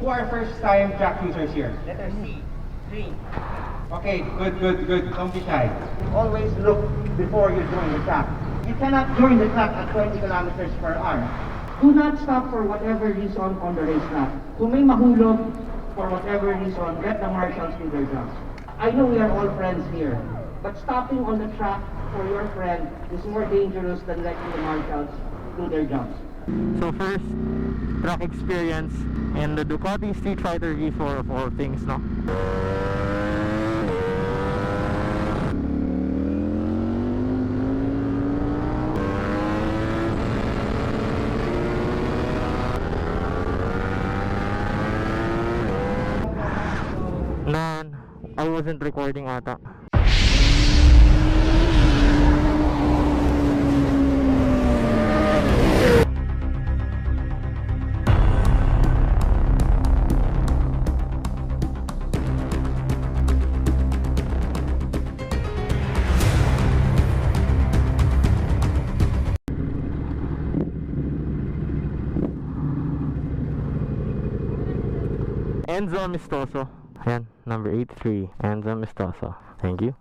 Who are first-time track users here? Letter C, 3. Okay, good. Don't be shy. Always look before you join the track. You cannot join the track at 20 kilometers per hour. Do not stop for whatever reason on the racetrack. Kung may mahulog, for whatever reason, let the marshals do their job. I know we are all friends here, but stopping on the track for your friend is more dangerous than letting the marshals do their jobs. So first, track experience and the Ducati Streetfighter V4 of all things, no? Nan, I wasn't recording ata. Enzo Amistoso. Ayan, number 83. Enzo Amistoso. Thank you.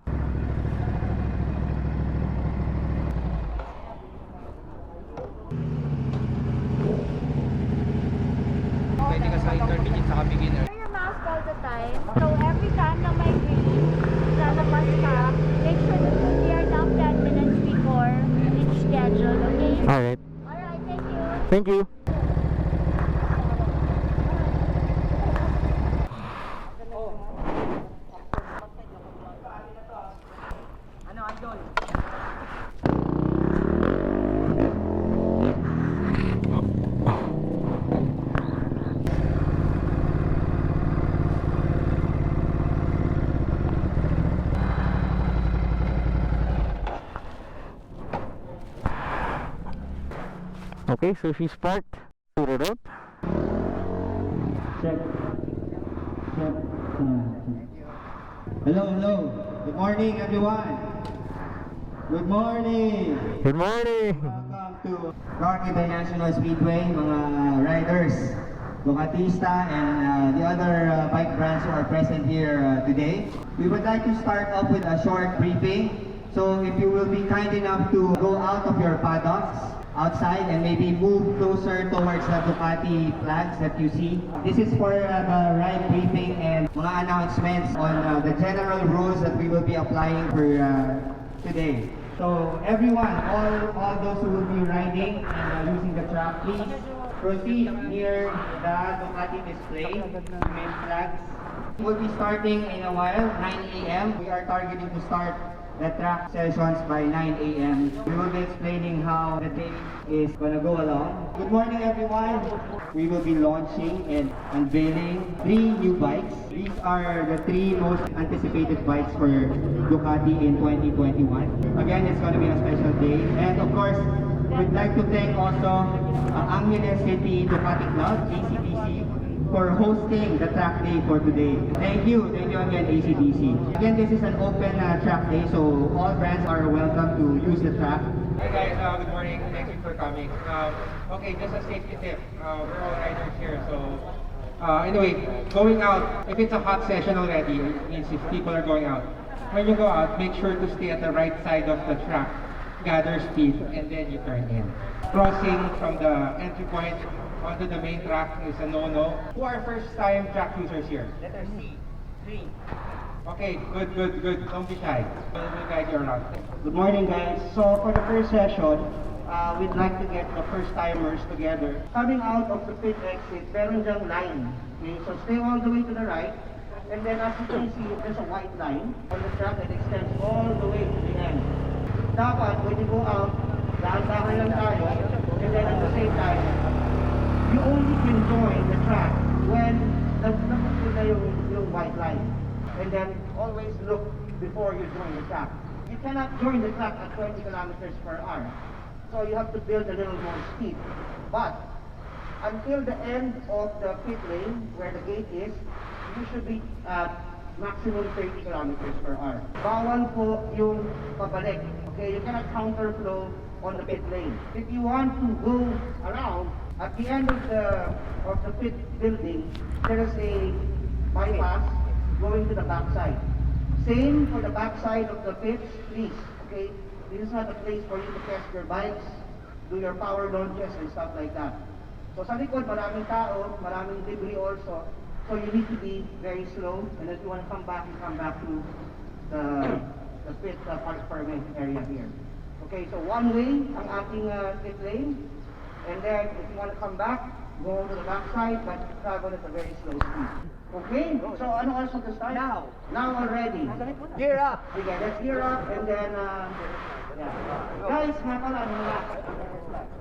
Pwede ka sa intermediate sa beginner. Wear your mask all the time. So every time na may green, lalabas ka, make sure that you are down 10 minutes before each schedule, okay? Alright. Alright, thank you. Thank you. Ano, idol? Okay, so she's parked. Suited up. Check. Hello. Good morning, everyone. Good morning. Good morning. Welcome to Ducati International Speedway, mga riders, Ducatista, and the other bike brands who are present here today. We would like to start off with a short briefing. So if you will be kind enough to go out of your paddocks outside and maybe move closer towards the Ducati flags that you see. This is for the ride briefing and mga announcements on the general rules that we will be applying for today. So everyone, all those who will be riding and using the track, please proceed near the Ducati display, main flags. We'll be starting in a while, 9 a.m. We are targeting to start the track sessions by 9 a.m. We will be explaining how the day is gonna go along. Good morning, everyone. We will be launching and unveiling 3 new bikes. These are the 3 most anticipated bikes for Ducati in 2021. Again, it's gonna be a special day. And of course, we'd like to thank also Angeles City Ducati Club, ACDC, for hosting the track day for today. Thank you again, ACDC. Again, this is an open track day, so all brands are welcome to use the track. Hey guys, good morning. Thank you for coming. Okay, just a safety tip. We're all riders here, so anyway, going out, if it's a hot session already, it means if people are going out, when you go out, make sure to stay at the right side of the track, gather speed, and then you turn in. Crossing from the entry point onto the main track is a no-no. Who are first-time track users here? Letter C, 3. Okay, good. Don't be shy. We'll guide you around. Good morning, guys. So for the first session, we'd like to get the first timers together. Coming out of the pit exit, meron dyang line. Okay, so stay all the way to the right. And then as you can see, there's a white line on the track that extends all the way to the end. Dapat, when you go out, dahan-dahan lang tayo. And then at the same time, you only can join the track when nakapagod na yung white line. And then always look before you join the track. You cannot join the track at 20 kilometers per hour. So you have to build a little more speed. But until the end of the pit lane, where the gate is, you should be at maximum 30 kilometers per hour. Bawal po yung pabalik. Okay, you cannot counterflow on the pit lane. If you want to go around, At the end of the pit building, there is a bypass going to the backside. Same for the backside of the pits, please. Okay, this is not a place for you to test your bikes, do your power launches and stuff like that. So sa likod, maraming tao, maraming debris also. So you need to be very slow, and if you want to come back, you come back to the pit park permit area here. Okay, so one way ang ating pit lane, and then if you want to come back, go to the backside, but travel at a very slow speed. Okay, so ano also to start? Now already. Gear up! Okay, let's gear up, and then, yeah. Guys, nga pala,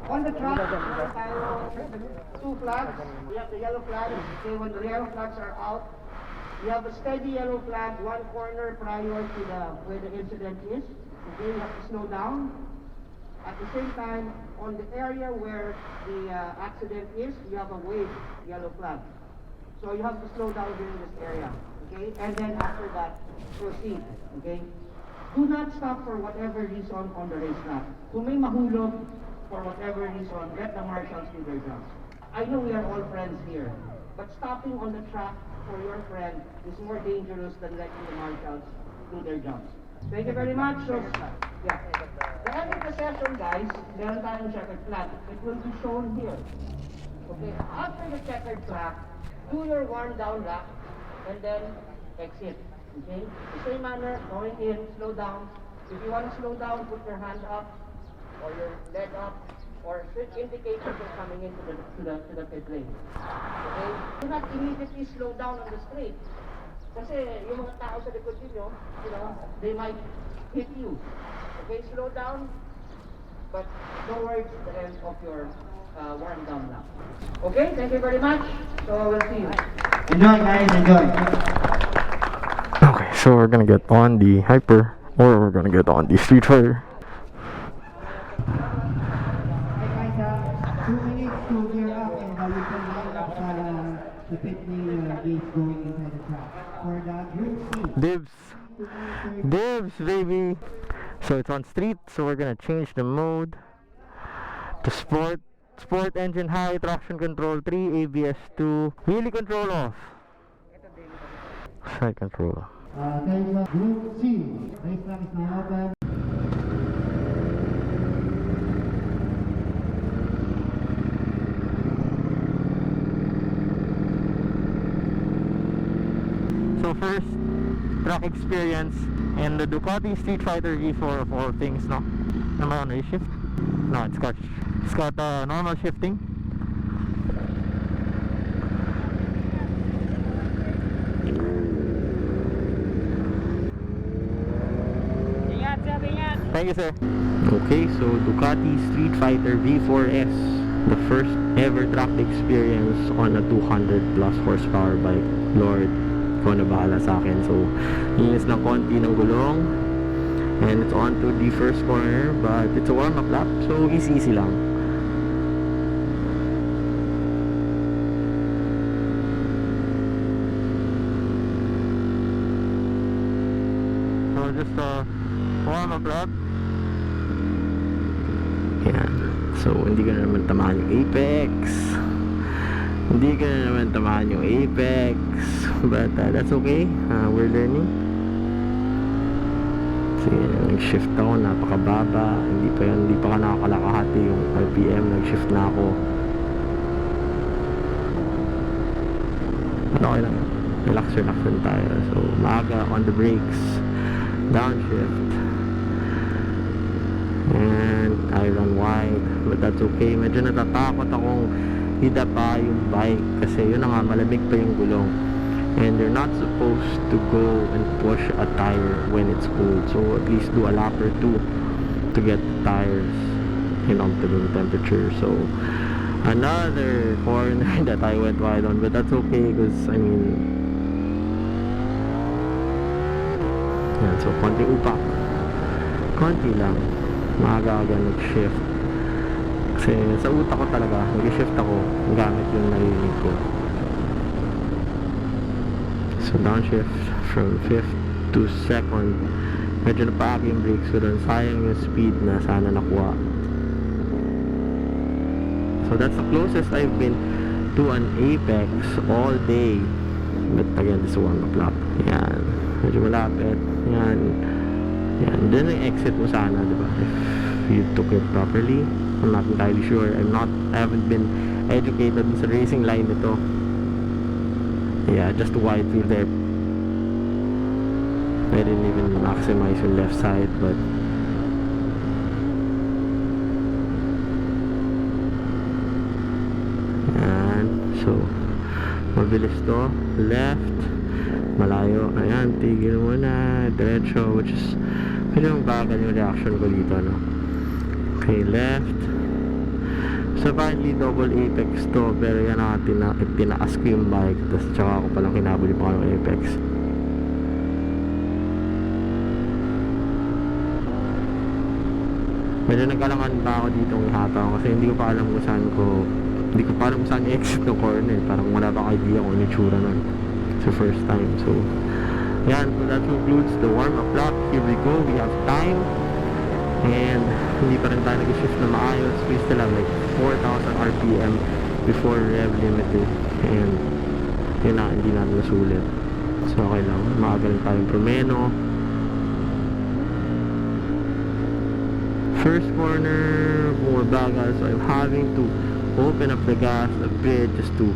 on the track, meron tayo 2 flags. We have the yellow flags. Okay, when the yellow flags are out, we have a steady yellow flag, 1 corner prior to where the incident is. Okay, you have to slow down. At the same time, on the area where the accident is, you have a wave yellow flag. So you have to slow down during this area. Okay, and then after that, proceed. Okay. Do not stop for whatever reason on the racetrack. Kung may mahulog for whatever reason, let the marshals do their jobs. I know we are all friends here, but stopping on the track for your friend is more dangerous than letting the marshals do their jobs. Thank you very much. So, yeah. The end of the session, guys, meron tayong checkered flag. It will be shown here. Okay, after the checkered flag, do your warm down lap and then exit. Okay? The same manner, going in, slow down. If you want to slow down, put your hand up or your leg up or indicate that you're coming into the pit lane. Okay? Do not immediately slow down on the straight. Kasi yung mga tao sa likod niyo, you know, they might hit you. Okay, slow down, but towards the end of your warm down lap. Okay, thank you very much. So we'll see you. Enjoy, guys, enjoy. Okay, so we're gonna get on the Hyper, or we're gonna get on the Streetfighter. Hey guys, 2 minutes to gear up and you can line up the pitney gate going inside the track. For the group C. Dibs, baby! So it's on street, so we're gonna change the mode to sport. Sport engine high, traction control 3, ABS 2, wheelie control off. Side control. There's group C. Racetrack is now open. So first, track experience and the Ducati Streetfighter V4 of all things, no? Am I on a shift? No, it's got normal shifting. Ingat, sir, ingat! Thank you, sir. Okay, so Ducati Streetfighter V4S, the first ever track experience on a 200 plus horsepower bike. Lord, ikaw na bahala sa akin. So, linis ng konti ng gulong. And it's on to the first corner, but it's a warm-up lap, so easy lang. So just a warm-up lap. Yan. So hindi ka na naman tamaan yung apex. Hindi ka na naman tamaan yung apex. But that's okay. We're learning. Sige, nag-shift ako, napakababa. Hindi pa ka nakakalakahati yung RPM. Nag-shift na ako. Okay lang. Relax lang tayo. So maaga on the brakes. Downshift. And I run wide. But that's okay. Medyo natatakot akong idapa yung bike. Kasi yun na nga, malamig pa yung gulong. And you're not supposed to go and push a tire when it's cold. So at least do a lap or two to get the tires in optimum temperature. So another corner that I went wide on, but that's okay because I mean, yan, so konting upak, konti lang, maaga-aga nag-shift. Kasi sa utak ko talaga, nag-shift ako gamit yung narinig ko. So downshift from 5th to 2nd. Medyo napaaki yung brakes ko doon. Sayang yung speed na sana nakuha. So that's the closest I've been to an apex all day. But again, this is warm-up lap. Yan. Medyo malapit. Yan. Yan. Then yung exit mo sana, diba? If you took it properly. I'm not entirely sure. I haven't been educated sa racing line nito. Yeah, just wide through there. I didn't even maximize yung left side, but yan. So mabilis to. Left. Malayo. Ayan, tigil mo na. Diretso, which is medyo bagal yung reaction ko dito, no? Okay, left. So apparently double apex to, pero yan natin na tinaas ko yung bike, tapos tsaka ako palang kinabuli pa ng apex. Medyo nagkalangan pa ako dito ng ihataw kasi hindi ko pa alam kung saan i-exit ng corner. Parang wala pa idea kung ano yung tsura nun. It's the first time. So yan, so that concludes the warm-up lap. Here we go, we have time. And hindi pa rin tayo nag-shift na maayos. We still have like 4,000 RPM before rev limited. And yun na, hindi natin nasulit. So okay lang, makagaling tayong promeno. First corner, more bagal, so I'm having to open up the gas a bit just to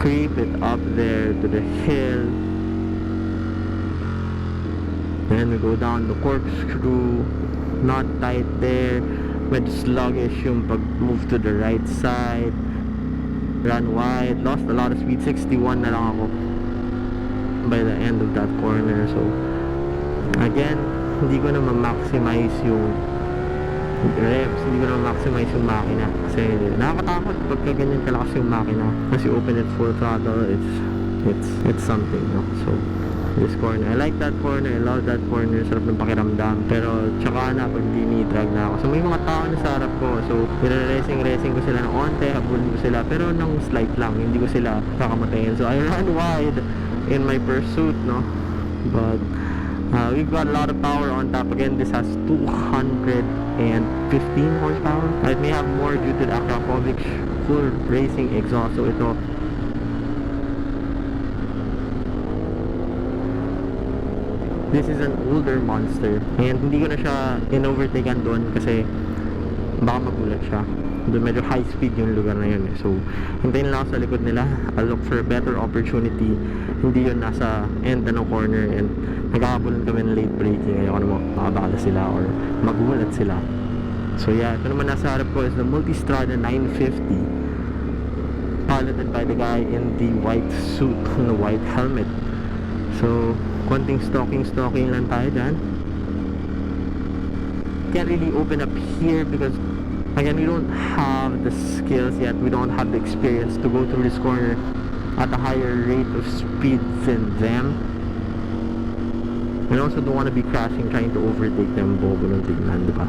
creep it up there to the hill. Then we go down the corkscrew, not tight there, medyo sluggish yung pag move to the right side, run wide, lost a lot of speed, 61 na lang ako by the end of that corner. So again, hindi ko na ma-maximize yung revs, hindi ko na maximize yung makina kasi nakakatakot pagka ganyan kalakas yung makina kasi open it full throttle, it's something, no? So this corner, I like that corner, I love that corner, sarap ng pakiramdam, pero tsaka na pag dinidrag na ako. So may mga tao na sa harap ko, so racing ko sila ng onte, habulin ko sila, pero ng slight lang, hindi ko sila kakamatayin. So I ran wide in my pursuit, no? But we've got a lot of power on top. Again, this has 215 horsepower. It may have more due to the Akrapovic full racing exhaust. So ito, this is an older monster. And hindi ko na siya in-overtaken doon kasi baka magulat siya. Doon medyo high speed yung lugar na yun. So hintayin lang ako sa likod nila. I'll look for a better opportunity. Hindi yun nasa end ng corner and nagkakabulan kami ng late braking. Ayoko na makabala sila or magulat sila. So yeah, ito naman nasa harap ko is the Multistrada 950 piloted by the guy in the white suit and the white helmet. So konting stalking lang tayo dyan. Can't really open up here because again, we don't have the skills yet, we don't have the experience to go through this corner at a higher rate of speed than them. We also don't want to be crashing trying to overtake them. Bobo ng tignan, diba?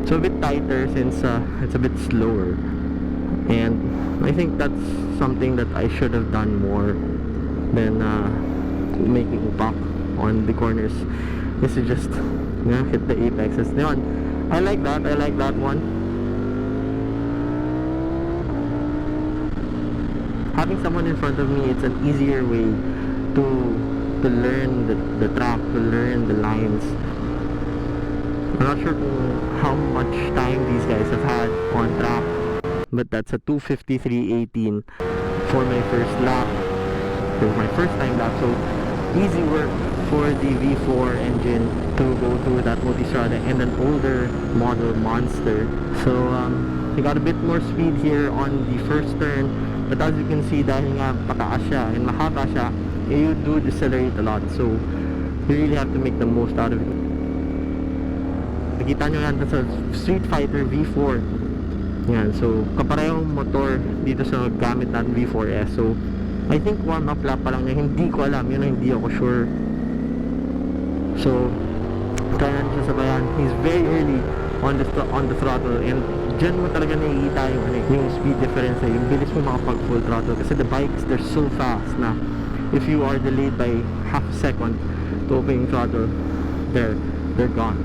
So a bit tighter since it's a bit slower, and I think that's something that I should have done more than making upak on the corners. This is just hit the apexes. I like that one. Having someone in front of me, it's an easier way to learn the track, to learn the lines. I'm not sure how much time these guys have had on track, but that's a 2:53.18 for my first lap. It was my first time lap, so easy work for the V4 engine to go through that Multistrada and an older model monster. So we got a bit more speed here on the first turn, but as you can see, dahil nga pataas siya and mahaba siya, you do decelerate a lot, so you really have to make the most out of it. Nakita nyo yan sa Streetfighter V4. Yan, so kaparehong motor dito sa gamit natin V4S. So I think warm-up lap pa lang niya, hindi ko alam, yun ang hindi ako sure. So try natin siya sabayan. He's very early on the throttle, and dyan mo talaga nakikita yung speed difference, yung bilis mo makapag full throttle kasi the bikes, they're so fast na if you are delayed by half a second to open yung throttle, they're gone.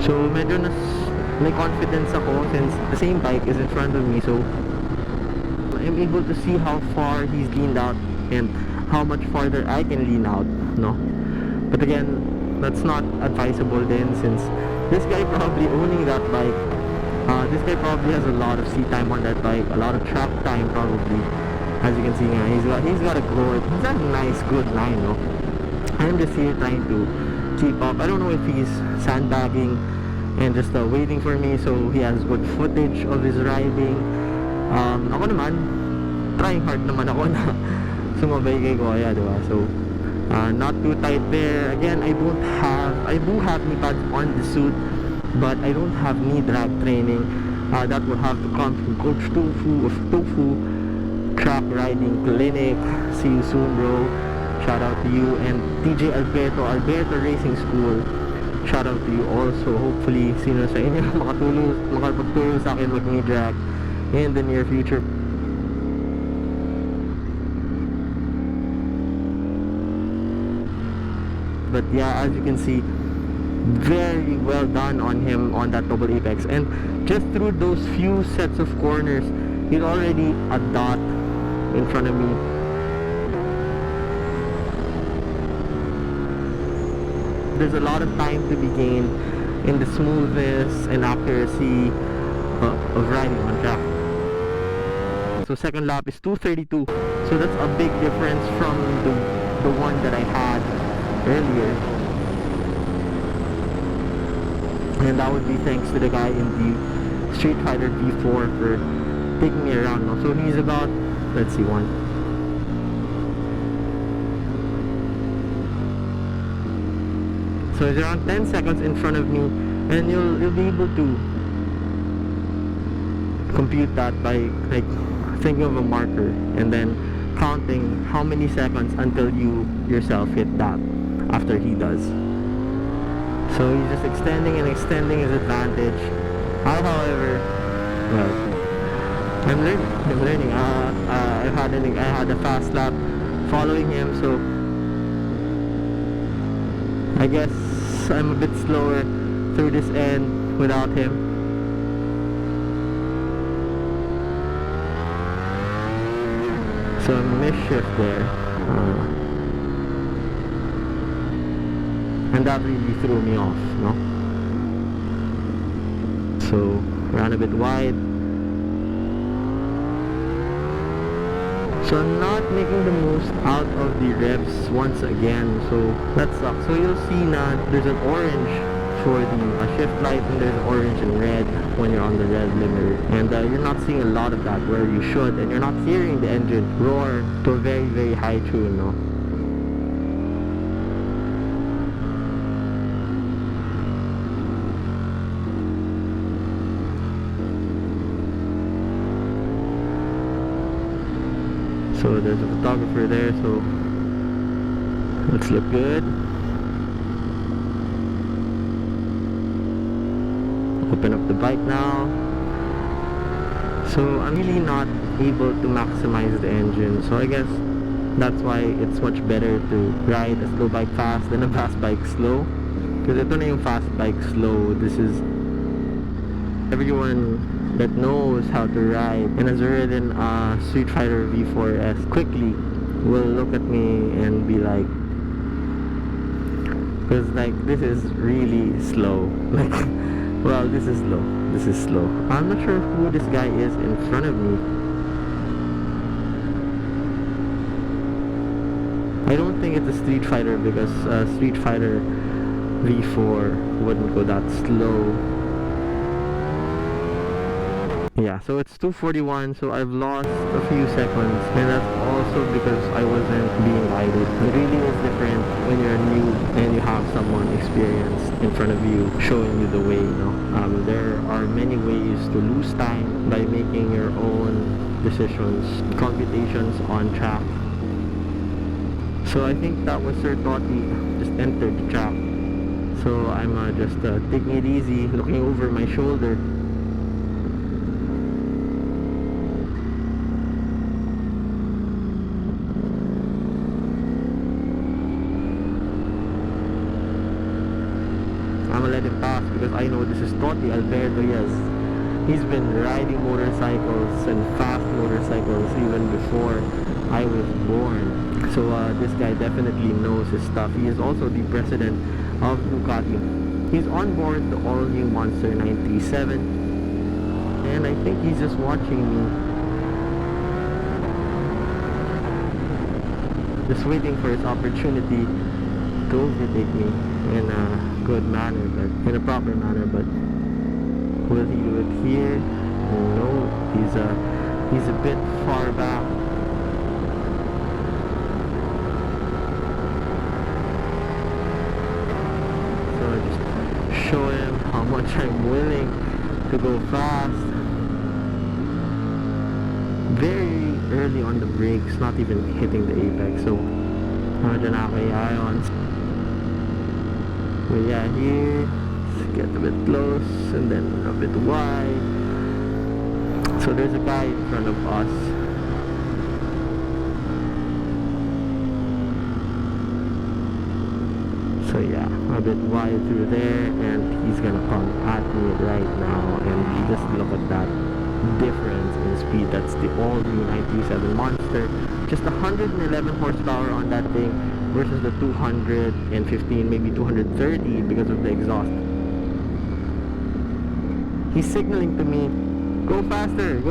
So medyo may confidence ako since the same bike is in front of me, so I'm able to see how far he's leaned out and how much farther I can lean out, no? But again, that's not advisable then, since this guy probably owning that bike, this guy probably has a lot of seat time on that bike, a lot of track time probably. As you can see nga, he's got a good, he's got a nice good line, no? I'm just here trying to keep up. I don't know if he's sandbagging and just waiting for me so he has good footage of his riding. Ako naman, trying hard naman ako na sumabay kay Kuya, diba? So, not too tight there. Again, I do have knee pads on the suit, but I don't have knee drag training. That will have to come from Coach Tofu of Tofu Track Riding Clinic. See you soon, bro. Shout out to you. And TJ Alberto Racing School, shout out to you also. Hopefully, sino sa inyo makapagtulong sa akin mag knee drag in the near future. But yeah, as you can see, very well done on him on that double apex, and just through those few sets of corners he's already a dot in front of me. There's a lot of time to be gained in the smoothness and accuracy of riding on track. So second lap is 2:32, so that's a big difference from the one that I had earlier, and that would be thanks to the guy in the Streetfighter V4 for taking me around. So he's about, let's see, one. So he's around 10 seconds in front of me, and you'll be able to compute that by like thinking of a marker and then counting how many seconds until you yourself hit that after he does. So he's just extending and extending his advantage. I, however, well, I'm learning. I had a fast lap following him, so I guess I'm a bit slower through this end without him. So mischief there. And that really threw me off, no? So, ran a bit wide. So I'm not making the most out of the revs once again, so that sucks. So you'll see na there's an orange for the shift light, and there's orange and red when you're on the red limiter, and you're not seeing a lot of that where you should, and you're not hearing the engine roar to a very, very high tune, no? So there's a photographer there, so let's look good. Open up the bike now. So I'm really not able to maximize the engine, so I guess that's why it's much better to ride a slow bike fast than a fast bike slow, because ito na yung fast bike slow. This is everyone that knows how to ride and has ridden a Streetfighter V4S quickly will look at me and be like, because like this is really slow. Like, well, this is slow. I'm not sure who this guy is in front of me. I don't think it's a Streetfighter, because Streetfighter V4 wouldn't go that slow. Yeah, so it's 2:41, so I've lost a few seconds, and that's also because I wasn't being guided. It really is different when you're new and you have someone experienced in front of you showing you the way, you know. There are many ways to lose time by making your own decisions, computations on track. So I think that was Sir Toti just entered the track. So I'm just taking it easy, looking over my shoulder. I'm gonna let him pass because because I know this is Toti Alberto. Yes, he's been riding motorcycles and fast motorcycles even before I was born. So this guy definitely knows his stuff. He is also the president of Ducati. He's on board the all-new Monster 937, and I think he's just watching me, just waiting for his opportunity to overtake me in a good manner, but in a proper manner. But will he do it here? No, he's a bit far back. So I just show him how much I'm willing to go fast. Very early on the brakes, not even hitting the apex, so medyo nakakayayon. But yeah, here, let's get a bit close and then a bit wide. So there's a guy in front of us. So yeah, a bit wide through there, and he's gonna come at me right now, and just look at that difference in speed. That's the all-new 937 Monster. Just 111 horsepower on that thing versus the 215, maybe 230 because of the exhaust. He's signaling to me, go faster,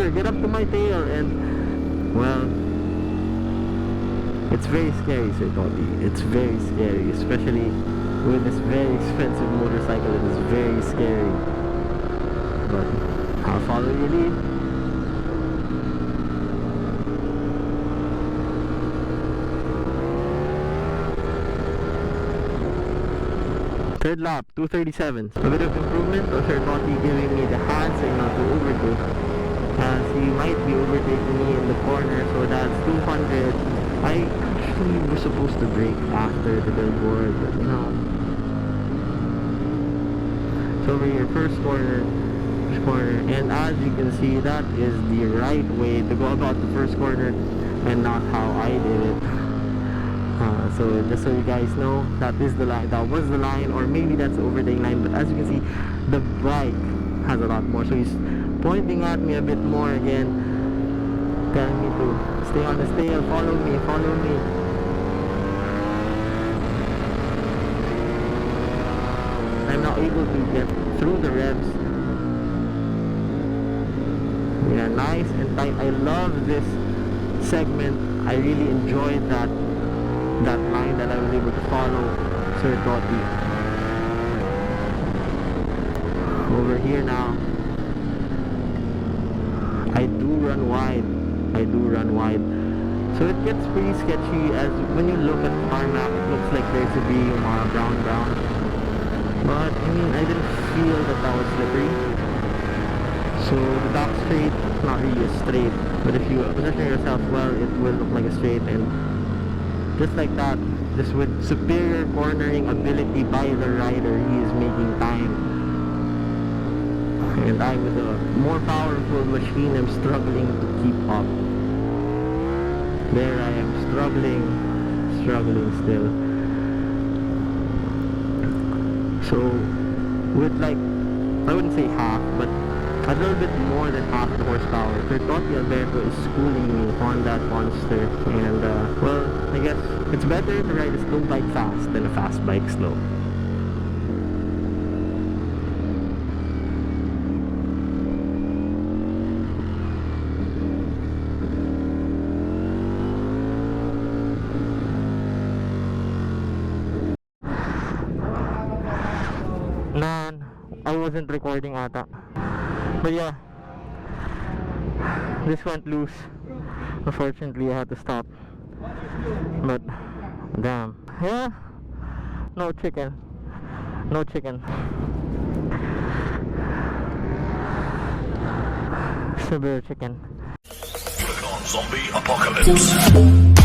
get up to my tail, and well, it's very scary, Sir Toti. It's very scary, especially with this very expensive motorcycle. It is very scary, but I'll follow your lead. Third lap, 2:37. A bit of improvement. Sir Toti giving me the hand signal to overtake, as he might be overtaking me in the corner. So that's 200. I actually was supposed to brake after the billboard, but no. So over here, first corner, and as you can see, that is the right way to go about the first corner and not how I did it. So just so you guys know, that is the line, that was the line, or maybe that's the overtaking line, but as you can see, the bike has a lot more. So he's pointing at me a bit more again, telling me to stay on the tail, follow me. I'm now able to get through the revs. Yeah, nice and tight. I love this segment. I really enjoyed that line that I was able to follow Sir Toti. Over here now, I do run wide. So it gets pretty sketchy, as when you look at the tarmac, it looks like there should be brown. But I mean, I didn't feel that was slippery. So the back straight, not really a straight, but if you position yourself well, it will look like a straight. And just like that, just with superior cornering ability by the rider, he is making time. And I, with a more powerful machine, am struggling to keep up. There I am struggling still. So with like, I wouldn't say half, but a little bit more than half the horsepower, Sir Toti Alberto is schooling me on that monster. And well, I guess it's better to ride a slow bike fast than a fast bike slow. Man, I wasn't recording ata. But yeah, this went loose. Unfortunately, I had to stop. But damn, yeah, no chicken. Severe chicken. Zombie apocalypse.